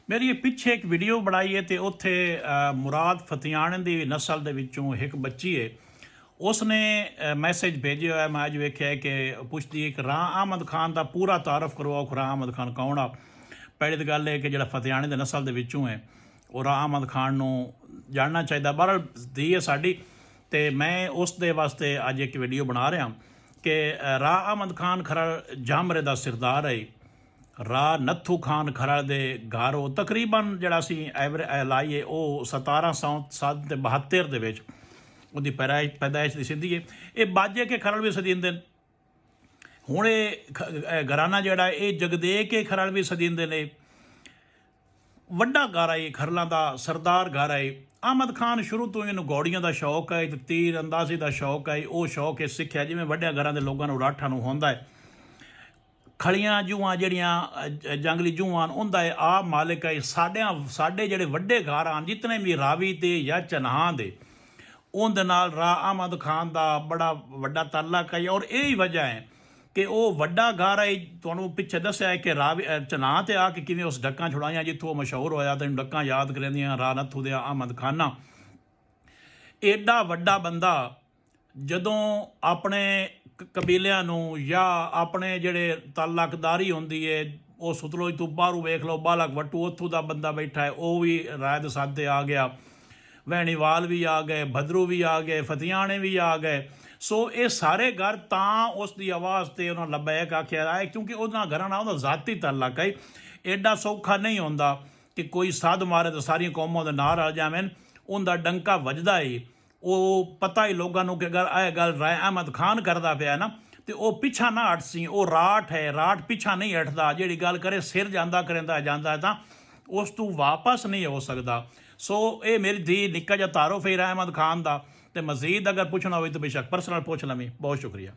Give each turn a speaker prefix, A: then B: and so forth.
A: ਮੇਰੀ ਇਹ ਪਿੱਛੇ ਇੱਕ ਵੀਡੀਓ ਬਣਾਈ ਹੈ ਤੇ ਉੱਥੇ ਮੁਰਾਦ ਫਤਿਆਣੇ ਦੀ ਨਸਲ ਦੇ ਵਿੱਚੋਂ ਇੱਕ ਬੱਚੀ ਹੈ। ਉਸਨੇ ਮੈਸੇਜ ਭੇਜਿਆ ਹੋਇਆ, ਮੈਂ ਅੱਜ ਵੇਖਿਆ ਕਿ ਪੁੱਛਦੀ ਹੈ ਕਿ ਰਾਹ ਅਹਿਮਦ ਖਾਨ ਦਾ ਪੂਰਾ ਤਾਰਫ ਕਰਵਾਓ। ਰਾਹ ਅਹਿਮਦ ਖਾਨ ਕੌਣ ਆ? ਪਹਿਲੀ ਤਾਂ ਗੱਲ ਹੈ ਕਿ ਜਿਹੜਾ ਫਤਿਆਣੇ ਦੇ ਨਸਲ ਦੇ ਵਿੱਚੋਂ ਹੈ ਉਹ ਰਾਹ ਅਹਿਮਦ ਖਾਨ ਨੂੰ ਜਾਣਨਾ ਚਾਹੀਦਾ। ਬਹਰਹਾਲ ਧੀ ਹੈ ਸਾਡੀ, ਤੇ ਮੈਂ ਉਸ ਦੇ ਵਾਸਤੇ ਅੱਜ ਇੱਕ ਵੀਡੀਓ ਬਣਾ ਰਿਹਾ ਕਿ ਰਾਹ ਅਹਿਮਦ ਖਾਨ ਖਰੜ ਜਾਮਰੇ ਦਾ ਸਰਦਾਰ ਹੈ। ਰਾਹ ਨੱਥੂ ਖਾਨ ਖਰੜ ਦੇ ਘਰ ਉਹ ਤਕਰੀਬਨ ਜਿਹੜਾ ਅਸੀਂ ਲਾਈਏ ਉਹ 1772 ਦੇ ਵਿੱਚ ਉਹਦੀ ਪੈਦਾਇਸ਼ ਦੀ ਸਿੱਧੀ ਹੈ। ਇਹ ਬਾਜੇ ਕੇ ਖਰੜ ਵੀ ਸਦੀਂਦੇ ਨੇ। ਹੁਣ ਇਹ ਘਰਾਨਾ ਜਿਹੜਾ ਇਹ ਜਗਦੇ ਕੇ ਖਰੜ ਵੀ ਸਦੀਂਦੇ ਨੇ। ਵੱਡਾ ਘਰ ਹੈ ਖਰਲਾਂ ਦਾ, ਸਰਦਾਰ ਘਰ ਹੈ। ਅਹਿਮਦ ਖਾਨ ਸ਼ੁਰੂ ਤੋਂ ਇਹਨੂੰ ਗੌੜੀਆਂ ਦਾ ਸ਼ੌਕ ਹੈ ਤੇ ਤੀਰ ਅੰਦਾਜ਼ੀ ਦਾ ਸ਼ੌਕ ਹੈ। ਉਹ ਸ਼ੌਕ ਇਹ ਸਿੱਖਿਆ ਜਿਵੇਂ ਵੱਡਿਆਂ ਘਰਾਂ ਦੇ ਲੋਕਾਂ ਨੂੰ ਰਾਠਾਂ ਨੂੰ ਹੁੰਦਾ ਹੈ। ਖਲੀਆਂ ਜੂਆਂ ਜਿਹੜੀਆਂ ਜੰਗਲੀ ਜੂਆਂ ਉਹਦਾ ਆਪ ਮਾਲਿਕ ਹੈ। ਸਾਡੇ ਜਿਹੜੇ ਵੱਡੇ ਘਰ ਹਨ ਜਿਤਨੇ ਵੀ ਰਾਵੀ ਤੇ ਜਾਂ ਚਨਾਹ ਦੇ, ਉਹਦੇ ਨਾਲ ਰਾਹ ਅਹਿਮਦ ਖਾਨ ਦਾ ਬੜਾ ਵੱਡਾ ਤਾਲੁਕ ਹੈ। ਔਰ ਇਹ ਹੀ ਵਜ੍ਹਾ ਹੈ ਕਿ ਉਹ ਵੱਡਾ ਘਰ ਹੈ। ਤੁਹਾਨੂੰ ਪਿੱਛੇ ਦੱਸਿਆ ਹੈ ਕਿ ਰਾਵੀ ਚਨਾਹ 'ਤੇ ਆ ਕੇ ਕਿਵੇਂ ਉਸ ਡੱਕਾਂ ਛੁਡਾਈਆਂ ਜਿੱਥੋਂ ਉਹ ਮਸ਼ਹੂਰ ਹੋਇਆ। ਤੈਨੂੰ ਡੱਕਾਂ ਯਾਦ ਕਰਾਉਂਦੀਆਂ ਰਾਹ ਨੱਥੂ ਦੇ ਅਹਿਮਦ ਖਾਨਾ। ਐਡਾ ਵੱਡਾ ਬੰਦਾ ਜਦੋਂ ਆਪਣੇ ਕਬੀਲਿਆਂ ਨੂੰ ਜਾਂ ਆਪਣੇ ਜਿਹੜੇ ਤਾਲੁਕਦਾਰੀ ਹੁੰਦੀ ਹੈ, ਉਹ ਸਤਲੁਜ ਤੋਂ ਬਾਹਰੋਂ ਵੇਖ ਲਓ ਬਾਲਕ ਵੱਟੂ ਉੱਥੋਂ ਦਾ ਬੰਦਾ ਬੈਠਾ ਹੈ, ਉਹ ਵੀ ਰਾਇਦ ਸਾਧੇ ਆ ਗਿਆ। ਵਹਿਣੀਵਾਲ ਵੀ ਆ ਗਏ, ਭਦਰੂ ਵੀ ਆ ਗਏ, ਫਤਿਆਣੇ ਵੀ ਆ ਗਏ। ਸੋ ਇਹ ਸਾਰੇ ਘਰ ਤਾਂ ਉਸ ਦੀ ਆਵਾਜ਼ 'ਤੇ ਉਹਨਾਂ ਲੱਬੈਕ ਆਖਿਆ ਹੈ ਕਿਉਂਕਿ ਉਹਨਾਂ ਘਰਾਂ ਨਾਲ ਉਹਦਾ ਜ਼ਾਤੀ ਤਾਲੁਕ ਹੈ। ਐਡਾ ਸੌਖਾ ਨਹੀਂ ਹੁੰਦਾ ਕਿ ਕੋਈ ਸਾਧ ਮਾਰੇ ਤਾਂ ਸਾਰੀਆਂ ਕੌਮਾਂ ਦੇ ਨਾਲ ਰਲ ਜਾਵੇਂ। ਉਹਦਾ ਡੰਕਾ ਵੱਜਦਾ ਹੈ। ਉਹ ਪਤਾ ਹੀ ਲੋਕਾਂ ਨੂੰ ਕਿ ਅਗਰ ਇਹ ਗੱਲ ਰਾਏ ਅਹਿਮਦ ਖਾਨ ਕਰਦਾ ਪਿਆ ਨਾ ਤੇ ਉਹ ਪਿੱਛਾ ਨਾ ਹਟ ਸੀ। ਉਹ ਰਾਠ ਹੈ, ਰਾਠ ਪਿੱਛਾ ਨਹੀਂ ਹਟਦਾ। ਜਿਹੜੀ ਗੱਲ ਕਰੇ ਸਿਰ ਜਾਂਦਾ ਕਰਿੰਦਾ ਜਾਂਦਾ ਤਾਂ ਉਸ ਤੋਂ ਵਾਪਸ ਨਹੀਂ ਹੋ ਸਕਦਾ। ਸੋ ਇਹ ਮੇਰੀ ਧੀ ਨਿੱਕਾ ਜਿਹਾ ਤਾਰਫ ਹੈ ਰਾਏ ਅਹਿਮਦ ਖਾਨ ਦਾ। ਤੇ ਮਜ਼ੀਦ ਅਗਰ ਪੁੱਛਣਾ ਹੋਵੇ ਤਾਂ ਬੇਸ਼ੱਕ ਪਰਸਨਲ ਪੁੱਛ ਲਵੀਂ। ਬਹੁਤ ਸ਼ੁਕਰੀਆ।